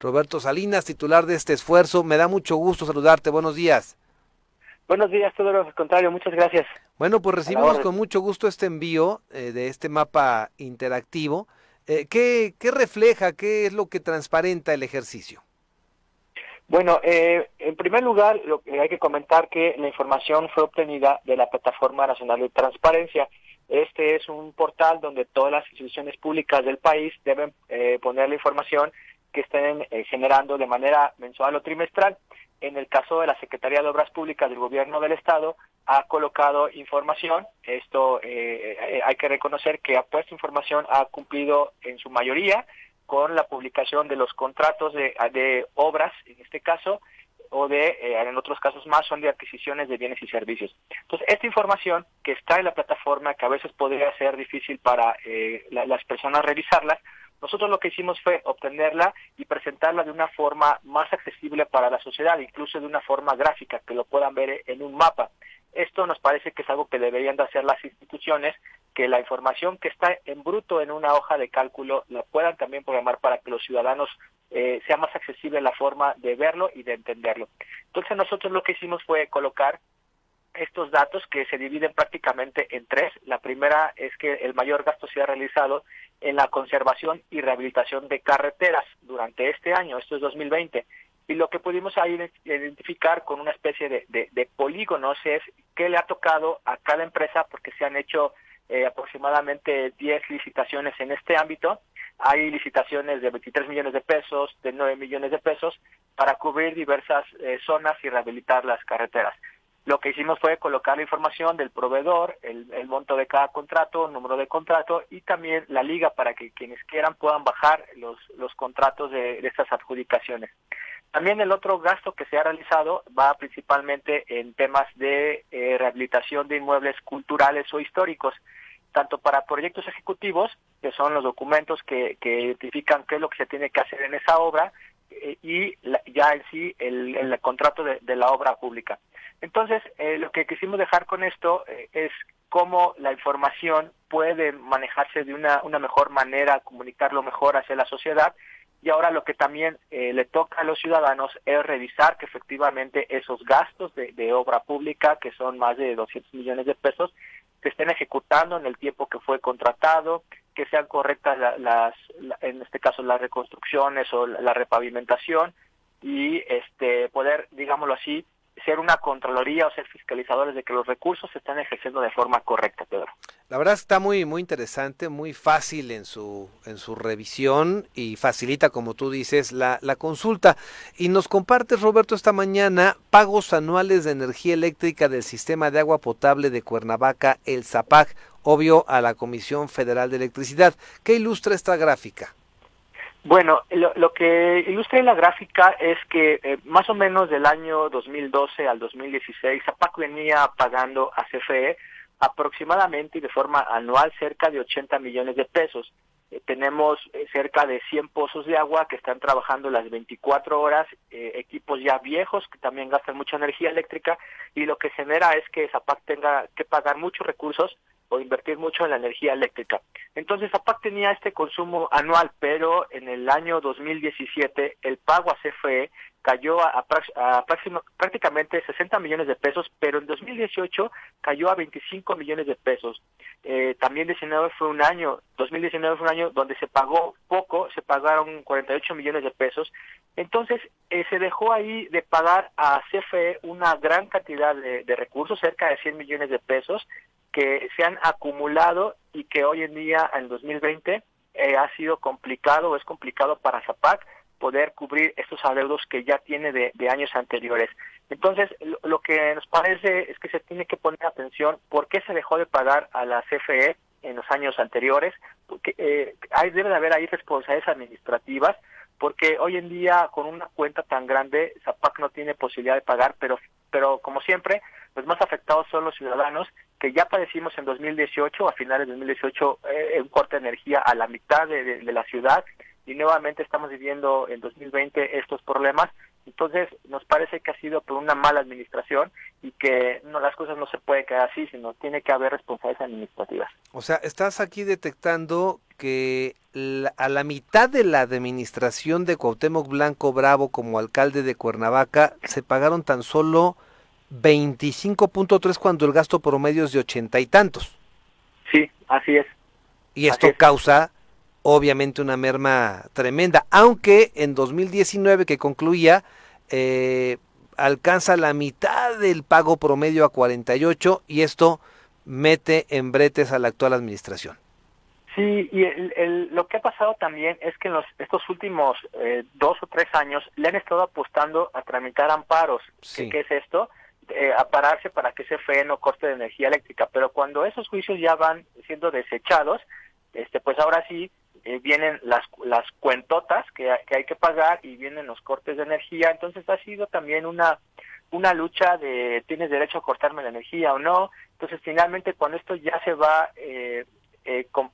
Roberto Salinas, titular de este esfuerzo. Me da mucho gusto saludarte. Buenos días. Buenos días, todo lo contrario, muchas gracias. Bueno, pues A la recibimos orden. con mucho gusto este envío de este mapa interactivo. ¿Qué refleja, qué es lo que transparenta el ejercicio? Bueno, en primer lugar, lo que hay que comentar que la información fue obtenida de la Plataforma Nacional de Transparencia. Este es un portal donde todas las instituciones públicas del país deben poner la información que estén generando de manera mensual o trimestral. En el caso de la Secretaría de Obras Públicas del Gobierno del Estado, ha colocado información. Esto hay que reconocer que ha puesto información, ha cumplido en su mayoría con la publicación de los contratos de obras, en este caso, o en otros casos más, son de adquisiciones de bienes y servicios. Entonces, esta información que está en la plataforma, que a veces podría ser difícil para las personas revisarlas, nosotros lo que hicimos fue obtenerla y presentarla de una forma más accesible para la sociedad, incluso de una forma gráfica, que lo puedan ver en un mapa. Esto nos parece que es algo que deberían de hacer las instituciones, que la información que está en bruto en una hoja de cálculo la puedan también programar para que los ciudadanos sea más accesible la forma de verlo y de entenderlo. Entonces nosotros lo que hicimos fue colocar estos datos que se dividen prácticamente en tres. La primera es que el mayor gasto se ha realizado en la conservación y rehabilitación de carreteras durante este año, esto es 2020. Y lo que pudimos ahí identificar con una especie de polígonos es qué le ha tocado a cada empresa, porque se han hecho aproximadamente 10 licitaciones en este ámbito. Hay licitaciones de 23 millones de pesos, de 9 millones de pesos, para cubrir diversas zonas y rehabilitar las carreteras. Lo que hicimos fue colocar la información del proveedor, el monto de cada contrato, número de contrato y también la liga para que quienes quieran puedan bajar los contratos de estas adjudicaciones. También el otro gasto que se ha realizado va principalmente en temas de rehabilitación de inmuebles culturales o históricos, tanto para proyectos ejecutivos, que son los documentos que identifican qué es lo que se tiene que hacer en esa obra, ya en sí el contrato de la obra pública. Entonces, lo que quisimos dejar con esto es cómo la información puede manejarse de una mejor manera, comunicarlo mejor hacia la sociedad, y ahora lo que también le toca a los ciudadanos es revisar que efectivamente esos gastos de obra pública, que son más de 200 millones de pesos, se estén ejecutando en el tiempo que fue contratado, que sean correctas en este caso las reconstrucciones o la repavimentación, y poder, digámoslo así, ser una contraloría o ser fiscalizadores de que los recursos se están ejerciendo de forma correcta, Pedro. La verdad está muy interesante, muy fácil en su revisión y facilita, como tú dices, la consulta. Y nos compartes, Roberto, esta mañana pagos anuales de energía eléctrica del sistema de agua potable de Cuernavaca, el SAPAC, obvio a la Comisión Federal de Electricidad. ¿Qué ilustra esta gráfica? Bueno, lo que ilustra en la gráfica es que más o menos del año 2012 al 2016, APAC venía pagando a CFE aproximadamente y de forma anual cerca de 80 millones de pesos. Tenemos cerca de 100 pozos de agua que están trabajando las 24 horas, equipos ya viejos que también gastan mucha energía eléctrica, y lo que genera es que ZAPAC tenga que pagar muchos recursos o invertir mucho en la energía eléctrica. Entonces APAC tenía este consumo anual, pero en el año 2017 el pago a CFE cayó a prácticamente 60 millones de pesos, pero en 2018 cayó a 25 millones de pesos. También 2019 fue un año donde se pagó poco, se pagaron 48 millones de pesos. Entonces se dejó ahí de pagar a CFE una gran cantidad de recursos, cerca de 100 millones de pesos, que se han acumulado y que hoy en día, en 2020, ha sido complicado o es complicado para ZAPAC poder cubrir estos adeudos que ya tiene de años anteriores. Entonces, lo que nos parece es que se tiene que poner atención por qué se dejó de pagar a la CFE en los años anteriores, porque debe de haber ahí responsabilidades administrativas, porque hoy en día con una cuenta tan grande ZAPAC no tiene posibilidad de pagar, pero como siempre, los más afectados son los ciudadanos que ya padecimos en 2018, a finales de 2018, un corte de energía a la mitad de la ciudad, y nuevamente estamos viviendo en 2020 estos problemas, Entonces, nos parece que ha sido por una mala administración y que no, las cosas no se pueden quedar así, sino tiene que haber responsabilidades administrativas. O sea, estás aquí detectando que a la mitad de la administración de Cuauhtémoc Blanco Bravo como alcalde de Cuernavaca se pagaron tan solo 25.3 cuando el gasto promedio es de 80 y tantos. Sí, así es. Y Así esto es. causa obviamente una merma tremenda, aunque en 2019 que concluía eh, alcanza la mitad del pago promedio a 48 y esto mete en bretes a la actual administración. Sí, y lo que ha pasado también es que en estos últimos 2 o 3 años le han estado apostando a tramitar amparos. Sí. ¿Qué es esto? A pararse para que se frene o corte de energía eléctrica. Pero cuando esos juicios ya van siendo desechados, pues ahora sí vienen las cuentotas que hay que pagar y vienen los cortes de energía. Entonces ha sido también una lucha de tienes derecho a cortarme la energía o no. Entonces finalmente cuando esto ya se va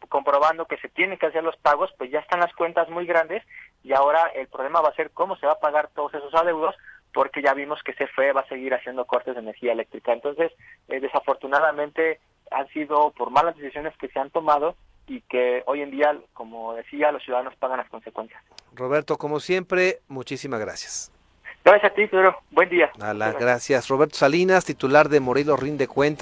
comprobando que se tienen que hacer los pagos, pues ya están las cuentas muy grandes y ahora el problema va a ser cómo se va a pagar todos esos adeudos, porque ya vimos que CFE va a seguir haciendo cortes de energía eléctrica. Entonces, desafortunadamente han sido por malas decisiones que se han tomado y que hoy en día, como decía, los ciudadanos pagan las consecuencias. Roberto, como siempre, muchísimas gracias. Gracias a ti, Pedro. Buen día. Gracias. Roberto Salinas, titular de Morelos Rinde Cuentas.